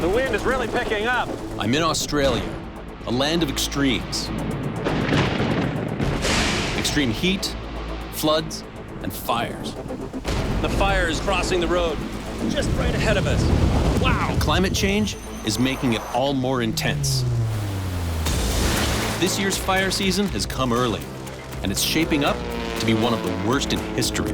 The wind is really picking up. I'm in Australia, a land of extremes. Extreme heat, floods, and fires. The fire is crossing the road just right ahead of us. Wow! Climate change is making it all more intense. This year's fire season has come early, and it's shaping up to be one of the worst in history.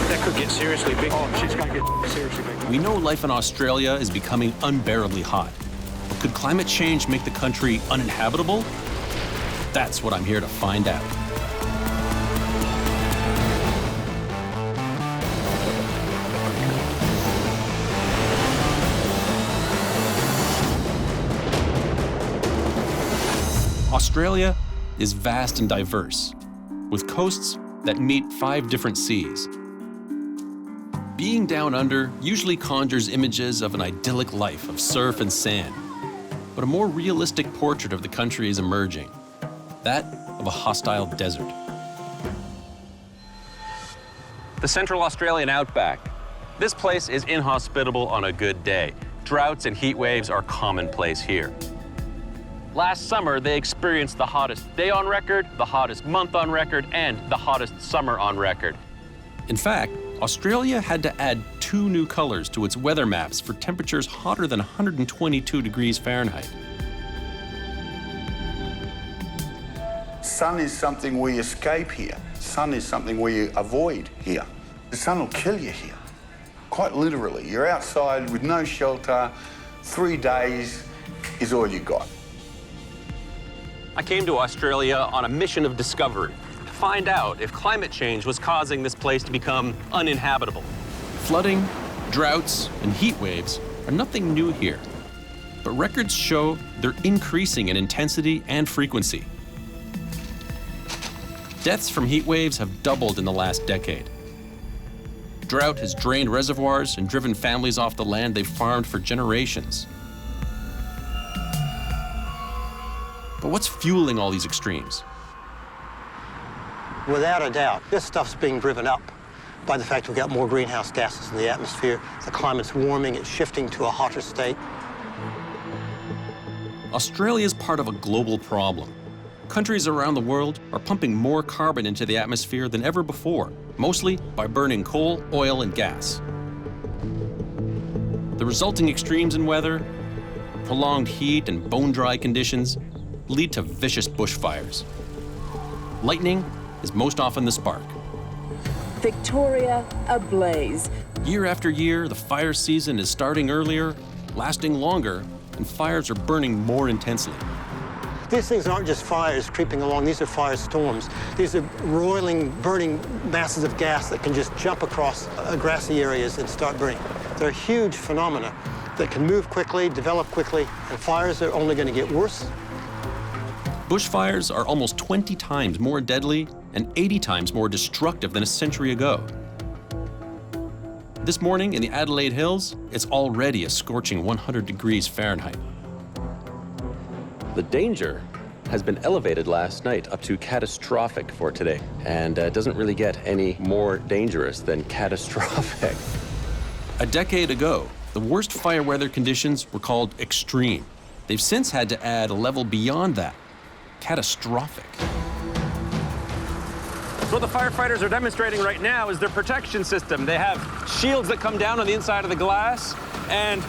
That could get seriously big. Oh, she's going to get seriously big. We know life in Australia is becoming unbearably hot. But could climate change make the country uninhabitable? That's what I'm here to find out. Australia is vast and diverse, with coasts that meet 5 different seas. Being down under usually conjures images of an idyllic life of surf and sand, but a more realistic portrait of the country is emerging, that of a hostile desert. The Central Australian outback. This place is inhospitable on a good day. Droughts and heat waves are commonplace here. Last summer, they experienced the hottest day on record, the hottest month on record, and the hottest summer on record. In fact, Australia had to add 2 new colors to its weather maps for temperatures hotter than 122 degrees Fahrenheit. Sun is something we escape here. Sun is something we avoid here. The sun will kill you here, quite literally. You're outside with no shelter, 3 days is all you got. I came to Australia on a mission of discovery to find out if climate change was causing this place to become uninhabitable. Flooding, droughts, and heat waves are nothing new here, but records show they're increasing in intensity and frequency. Deaths from heat waves have doubled in the last decade. Drought has drained reservoirs and driven families off the land they've farmed for generations. But what's fueling all these extremes? Without a doubt, this stuff's being driven up by the fact we've got more greenhouse gases in the atmosphere. The climate's warming, it's shifting to a hotter state. Australia is part of a global problem. Countries around the world are pumping more carbon into the atmosphere than ever before, mostly by burning coal, oil, and gas. The resulting extremes in weather, prolonged heat and bone-dry conditions, lead to vicious bushfires. Lightning is most often the spark. Victoria ablaze. Year after year, the fire season is starting earlier, lasting longer, and fires are burning more intensely. These things aren't just fires creeping along, these are firestorms. These are roiling, burning masses of gas that can just jump across grassy areas and start burning. They're huge phenomena that can move quickly, develop quickly, and fires are only going to get worse. Bushfires are almost 20 times more deadly and 80 times more destructive than a century ago. This morning in the Adelaide Hills, it's already a scorching 100 degrees Fahrenheit. The danger has been elevated last night up to catastrophic for today, and it doesn't really get any more dangerous than catastrophic. A decade ago, the worst fire weather conditions were called extreme. They've since had to add a level beyond that, catastrophic. So what the firefighters are demonstrating right now is their protection system. They have shields that come down on the inside of the glass and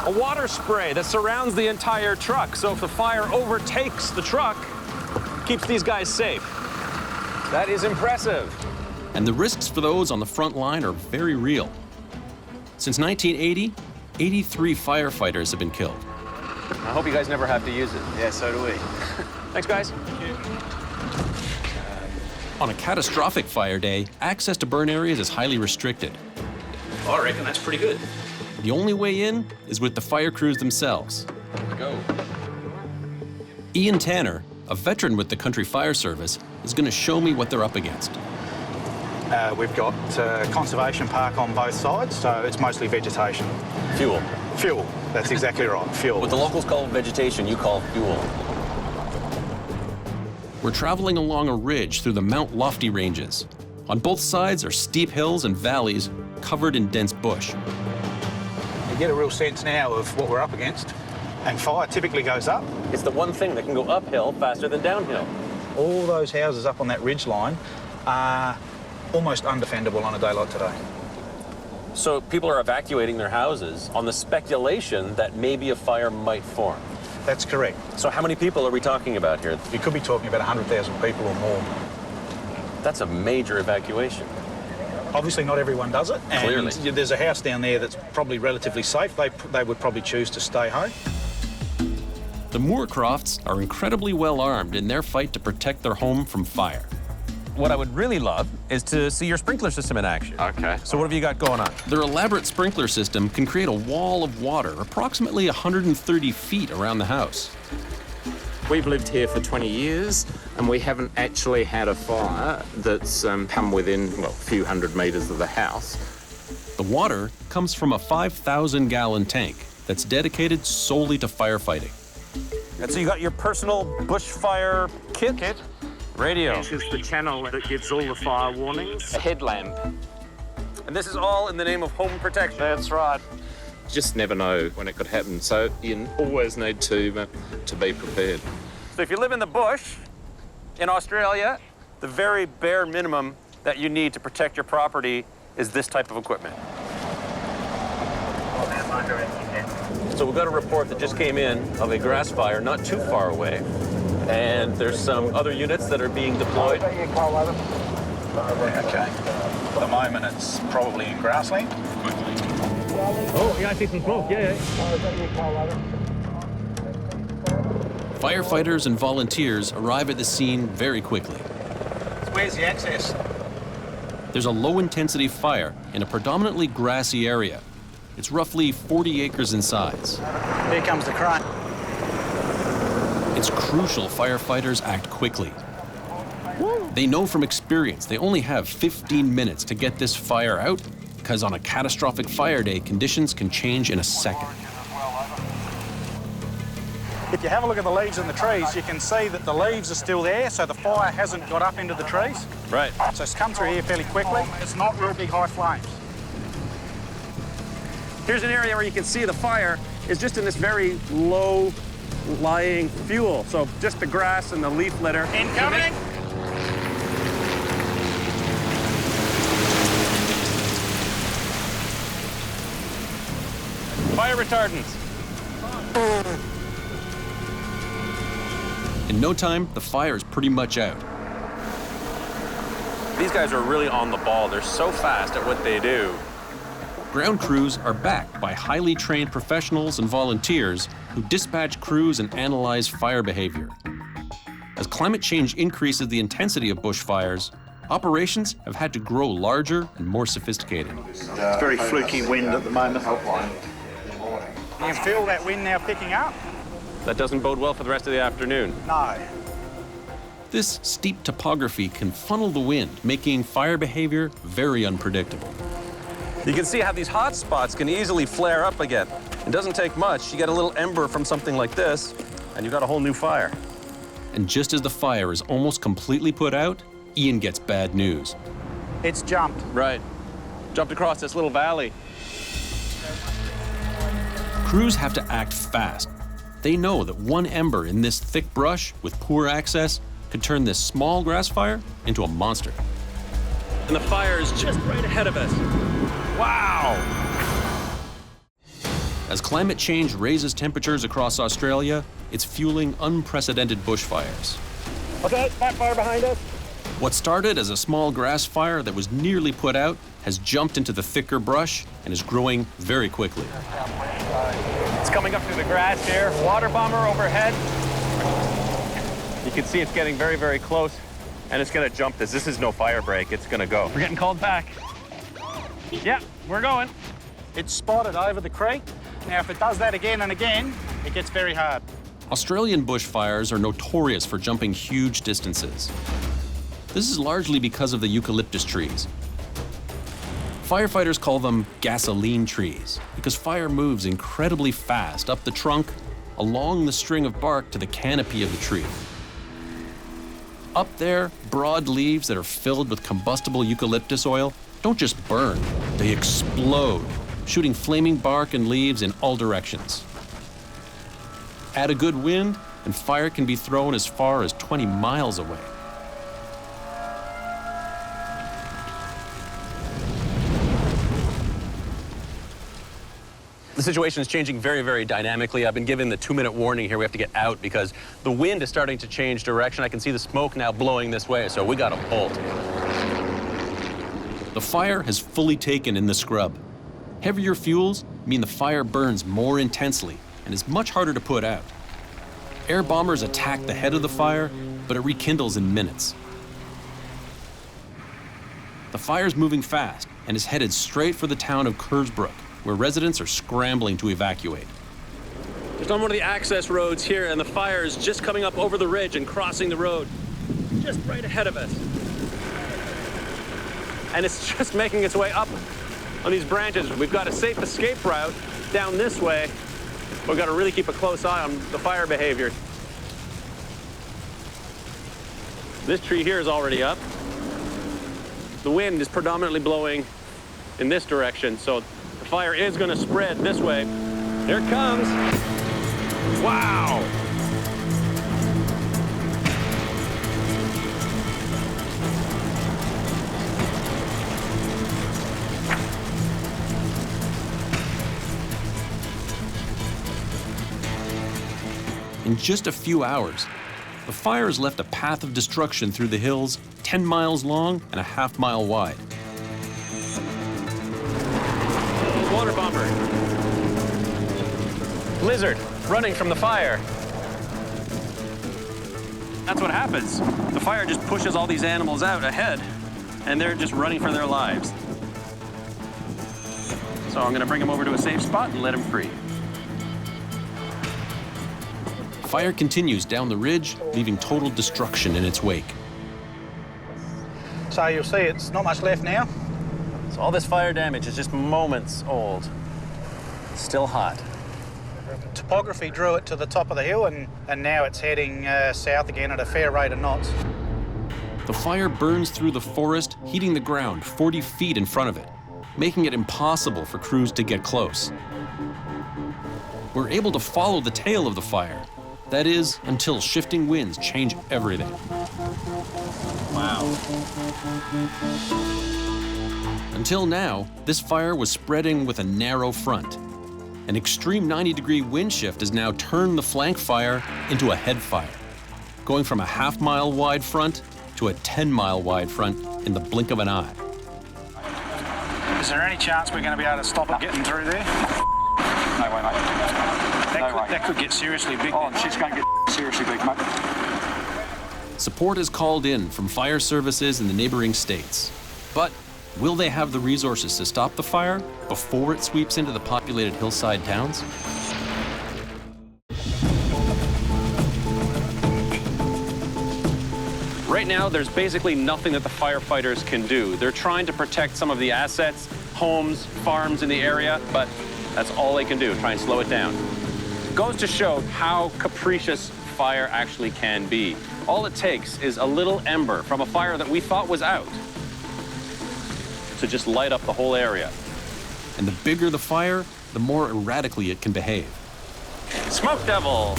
a water spray that surrounds the entire truck. So if the fire overtakes the truck, it keeps these guys safe. That is impressive. And the risks for those on the front line are very real. Since 1980, 83 firefighters have been killed. I hope you guys never have to use it. Yeah, so do we. Thanks, guys. On a catastrophic fire day, access to burn areas is highly restricted. Oh, I reckon that's pretty good. The only way in is with the fire crews themselves. Let's go. Ian Tanner, a veteran with the Country Fire Service, is going to show me what they're up against. We've got conservation park on both sides, so it's mostly vegetation. Fuel. Fuel, that's exactly right, fuel. What the locals call vegetation, you call fuel. We're traveling along a ridge through the Mount Lofty ranges. On both sides are steep hills and valleys covered in dense bush. You get a real sense now of what we're up against, and fire typically goes up. It's the one thing that can go uphill faster than downhill. All those houses up on that ridge line are almost undefendable on a day like today. So people are evacuating their houses on the speculation that maybe a fire might form. That's correct. So how many people are we talking about here? You could be talking about 100,000 people or more. That's a major evacuation. Obviously, not everyone does it. And Clearly. there's a house down there that's probably relatively safe. They would probably choose to stay home. The MORECROFTs are incredibly well armed in their fight to protect their home from fire. What I would really love is to see your sprinkler system in action. Okay. So what have you got going on? Their elaborate sprinkler system can create a wall of water approximately 130 feet around the house. We've lived here for 20 years and we haven't actually had a fire that's come within, well, a few hundred metres of the house. The water comes from a 5,000-gallon tank that's dedicated solely to firefighting. And so you got your personal bushfire kit? Radio. This is the channel that gives all the fire warnings. A headlamp. And this is all in the name of home protection. That's right. Just never know when it could happen, so you always need to be prepared. So if you live in the bush in Australia, the very bare minimum that you need to protect your property is this type of equipment. So we've got a report that just came in of a grass fire not too far away. And there's some other units that are being deployed. Okay. At the moment, it's probably in grassland. Oh, yeah, I see some smoke. Yeah. Firefighters and volunteers arrive at the scene very quickly. Where's the access? There's a low-intensity fire in a predominantly grassy area. It's roughly 40 acres in size. Here comes the crane. It's crucial firefighters act quickly. They know from experience they only have 15 minutes to get this fire out, because on a catastrophic fire day, conditions can change in a second. If you have a look at the leaves in the trees, you can see that the leaves are still there, so the fire hasn't got up into the trees. Right. So it's come through here fairly quickly. It's not real big high flames. Here's an area where you can see the fire is just in this very low-lying fuel. So just the grass and the leaf litter. Incoming! Fire retardants. In no time, the fire is pretty much out. These guys are really on the ball. They're so fast at what they do. Ground crews are backed by highly trained professionals and volunteers who dispatch crews and analyze fire behavior. As climate change increases the intensity of bushfires, operations have had to grow larger and more sophisticated. It's very fluky wind at the moment. You can feel that wind now picking up? That doesn't bode well for the rest of the afternoon. No. This steep topography can funnel the wind, making fire behavior very unpredictable. You can see how these hot spots can easily flare up again. It doesn't take much. You get a little ember from something like this, and you've got a whole new fire. And just as the fire is almost completely put out, Ian gets bad news. It's jumped. Right. Jumped across this little valley. Crews have to act fast. They know that one ember in this thick brush with poor access could turn this small grass fire into a monster. And the fire is just right ahead of us. Wow! As climate change raises temperatures across Australia, it's fueling unprecedented bushfires. Okay, that fire behind us. What started as a small grass fire that was nearly put out has jumped into the thicker brush and is growing very quickly. It's coming up through the grass here. Water bomber overhead. You can see it's getting very, very close, and it's gonna jump this. This is no fire break. It's gonna go. We're getting called back. Yeah, we're going. It's spotted over the creek. Now, if it does that again and again, it gets very hard. Australian bushfires are notorious for jumping huge distances. This is largely because of the eucalyptus trees. Firefighters call them gasoline trees because fire moves incredibly fast up the trunk, along the string of bark to the canopy of the tree. Up there, broad leaves that are filled with combustible eucalyptus oil don't just burn, they explode, shooting flaming bark and leaves in all directions. Add a good wind, and fire can be thrown as far as 20 miles away. The situation is changing very, very dynamically. I've been given the 2-minute warning here. We have to get out because the wind is starting to change direction. I can see the smoke now blowing this way, so we got to bolt. The fire has fully taken in the scrub. Heavier fuels mean the fire burns more intensely and is much harder to put out. Air bombers attack the head of the fire, but it rekindles in minutes. The fire's moving fast and is headed straight for the town of Kersbrook, where residents are scrambling to evacuate. Just on one of the access roads here, and the fire is just coming up over the ridge and crossing the road, just right ahead of us. And it's just making its way up on these branches. We've got a safe escape route down this way. We've got to really keep a close eye on the fire behavior. This tree here is already up. The wind is predominantly blowing in this direction, so the fire is going to spread this way. Here it comes. Wow! In just a few hours, the fire has left a path of destruction through the hills 10 miles long and a half-mile wide. Water bomber. Lizard running from the fire. That's what happens. The fire just pushes all these animals out ahead, and they're just running for their lives. So I'm gonna bring them over to a safe spot and let them free. Fire continues down the ridge, leaving total destruction in its wake. So you'll see it's not much left now. So all this fire damage is just moments old. It's still hot. Topography drew it to the top of the hill, and now it's heading south again at a fair rate of knots. The fire burns through the forest, heating the ground 40 feet in front of it, making it impossible for crews to get close. We're able to follow the tail of the fire. That is, until shifting winds change everything. Wow. Until now, this fire was spreading with a narrow front. An extreme 90-degree wind shift has now turned the flank fire into a head fire, going from a half-mile wide front to a 10-mile wide front in the blink of an eye. Is there any chance we're going to be able to stop it getting through there? No way, mate. That could get seriously big. Oh, shit's going to get seriously big, mate. Support is called in from fire services in the neighboring states. But will they have the resources to stop the fire before it sweeps into the populated hillside towns? Right now, there's basically nothing that the firefighters can do. They're trying to protect some of the assets, homes, farms in the area, but that's all they can do, try and slow it down. Goes to show how capricious fire actually can be. All it takes is a little ember from a fire that we thought was out to just light up the whole area. And the bigger the fire, the more erratically it can behave. Smoke devil!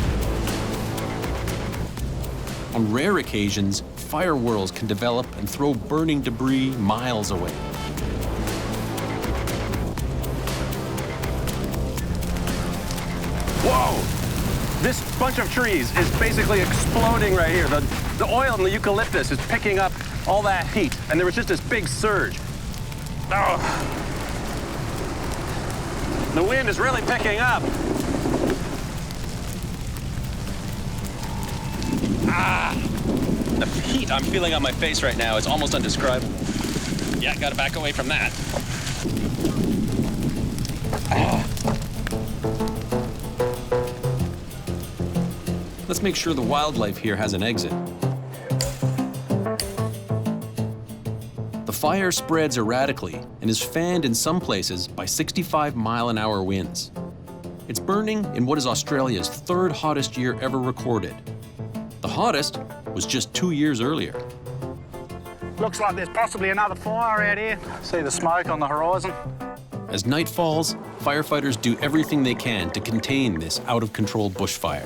On rare occasions, fire whirls can develop and throw burning debris miles away. Whoa! This bunch of trees is basically exploding right here. The oil in the eucalyptus is picking up all that heat, and there was just this big surge. Oh. The wind is really picking up. The heat I'm feeling on my face right now is almost undescribable. Yeah, gotta back away from that. Let's make sure the wildlife here has an exit. The fire spreads erratically and is fanned in some places by 65-mile-an-hour winds. It's burning in what is Australia's third hottest year ever recorded. The hottest was just 2 years earlier. Looks like there's possibly another fire out here. See the smoke on the horizon? As night falls, firefighters do everything they can to contain this out-of-control bushfire.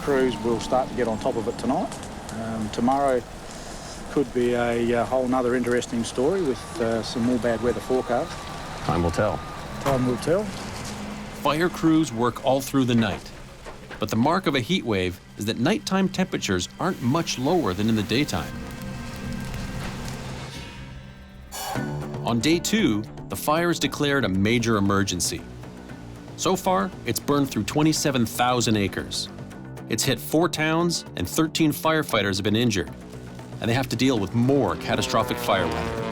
Crews will start to get on top of it tonight. Tomorrow could be a whole nother interesting story with some more bad weather forecast. Time will tell. Time will tell. Fire crews work all through the night. But the mark of a heat wave is that nighttime temperatures aren't much lower than in the daytime. On day 2, the fire is declared a major emergency. So far, it's burned through 27,000 acres. It's hit 4 towns, and 13 firefighters have been injured, and they have to deal with more catastrophic fire weather.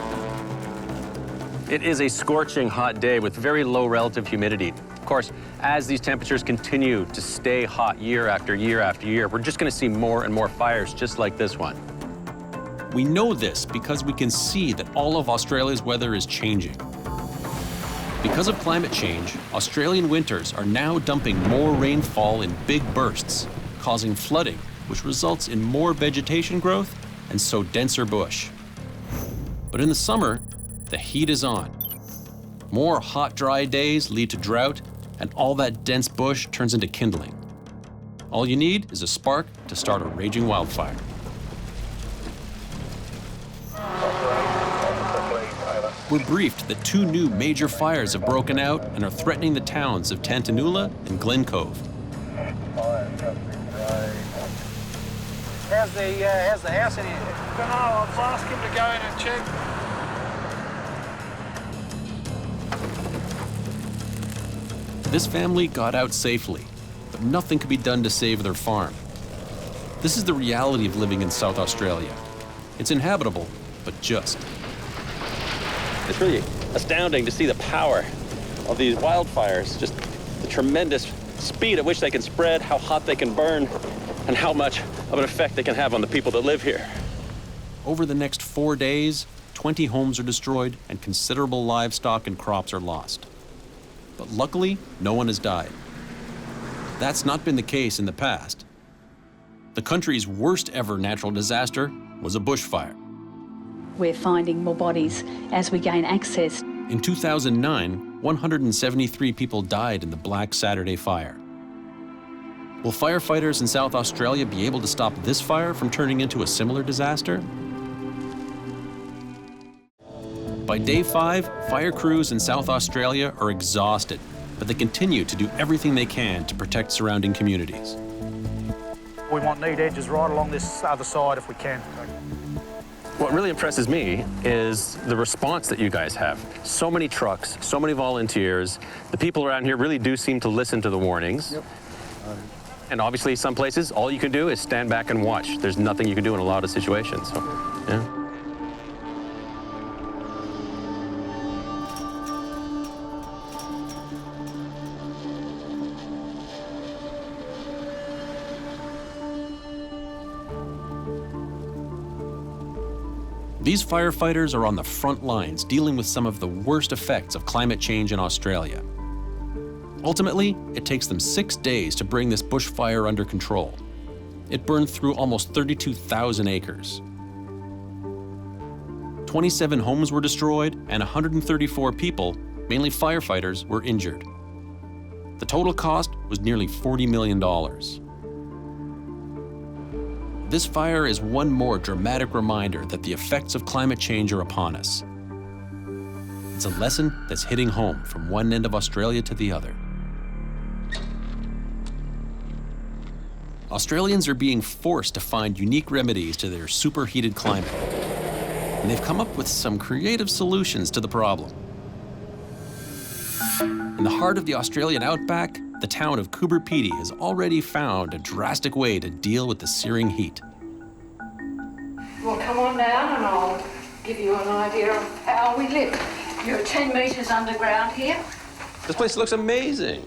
It is a scorching hot day with very low relative humidity. Of course, as these temperatures continue to stay hot year after year after year, we're just going to see more and more fires just like this one. We know this because we can see that all of Australia's weather is changing. Because of climate change, Australian winters are now dumping more rainfall in big bursts, causing flooding, which results in more vegetation growth and so denser bush. But in the summer, the heat is on. More hot, dry days lead to drought, and all that dense bush turns into kindling. All you need is a spark to start a raging wildfire. We're briefed that 2 new major fires have broken out and are threatening the towns of Tantanoola and Glen Cove. How's the house in here? I don't know. I'll ask him to go in and check. This family got out safely, but nothing could be done to save their farm. This is the reality of living in South Australia. It's inhabitable, but just. It's really astounding to see the power of these wildfires, just the tremendous speed at which they can spread, how hot they can burn, and how much of an effect they can have on the people that live here. Over the next 4 days, 20 homes are destroyed and considerable livestock and crops are lost. But luckily, no one has died. That's not been the case in the past. The country's worst ever natural disaster was a bushfire. We're finding more bodies as we gain access. In 2009, 173 people died in the Black Saturday fire. Will firefighters in South Australia be able to stop this fire from turning into a similar disaster? By day 5, fire crews in South Australia are exhausted, but they continue to do everything they can to protect surrounding communities. We want neat edges right along this other side if we can. What really impresses me is the response that you guys have. So many trucks, so many volunteers. The people around here really do seem to listen to the warnings. Yep. And obviously some places, all you can do is stand back and watch. There's nothing you can do in a lot of situations. So, yeah. These firefighters are on the front lines dealing with some of the worst effects of climate change in Australia. Ultimately, it takes them 6 days to bring this bushfire under control. It burned through almost 32,000 acres. 27 homes were destroyed and 134 people, mainly firefighters, were injured. The total cost was nearly $40 million. This fire is one more dramatic reminder that the effects of climate change are upon us. It's a lesson that's hitting home from one end of Australia to the other. Australians are being forced to find unique remedies to their superheated climate, and they've come up with some creative solutions to the problem. In the heart of the Australian outback, the town of Coober Pedy has already found a drastic way to deal with the searing heat. Well, come on down and I'll give you an idea of how we live. You're 10 metres underground here. This place looks amazing.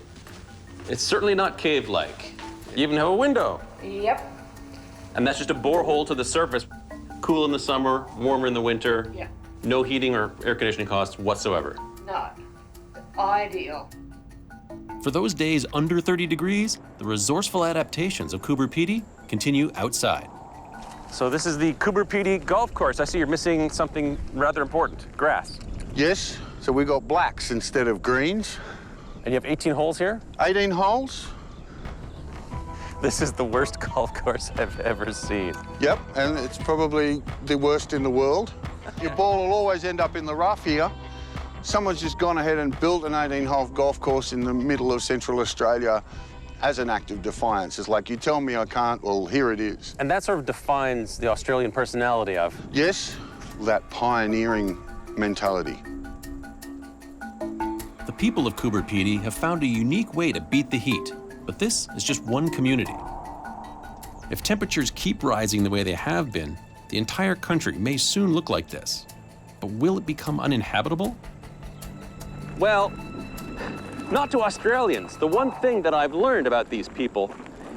It's certainly not cave-like. You even have a window. Yep. And that's just a borehole to the surface. Cool in the summer, warmer in the winter. Yeah. No heating or air conditioning costs whatsoever. No. Ideal. For those days under 30 degrees, the resourceful adaptations of Coober Pedy continue outside. So this is the Coober Pedy golf course. I see you're missing something rather important, grass. Yes, So we got blacks instead of greens. And you have 18 holes here? 18 holes. This is the worst golf course I've ever seen. Yep, and it's probably the worst in the world. Your ball will always end up in the rough here. Someone's just gone ahead and built an 18-hole golf course in the middle of Central Australia as an act of defiance. It's like, you tell me I can't, well, here it is. And that sort of defines the Australian personality of... Yes, that pioneering mentality. The people of Coober Pedy have found a unique way to beat the heat, but this is just one community. If temperatures keep rising the way they have been, the entire country may soon look like this. But will it become uninhabitable? Well, not to Australians. The one thing that I've learned about these people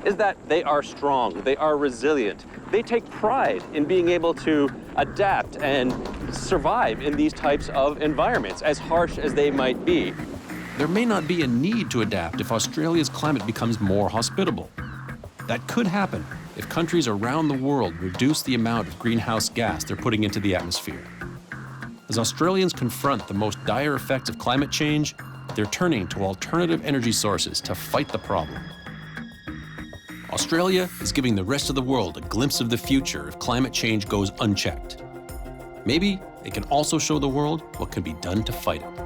is that they are strong, they are resilient. They take pride in being able to adapt and survive in these types of environments, as harsh as they might be. There may not be a need to adapt if Australia's climate becomes more hospitable. That could happen if countries around the world reduce the amount of greenhouse gas they're putting into the atmosphere. As Australians confront the most dire effects of climate change, they're turning to alternative energy sources to fight the problem. Australia is giving the rest of the world a glimpse of the future if climate change goes unchecked. Maybe it can also show the world what can be done to fight it.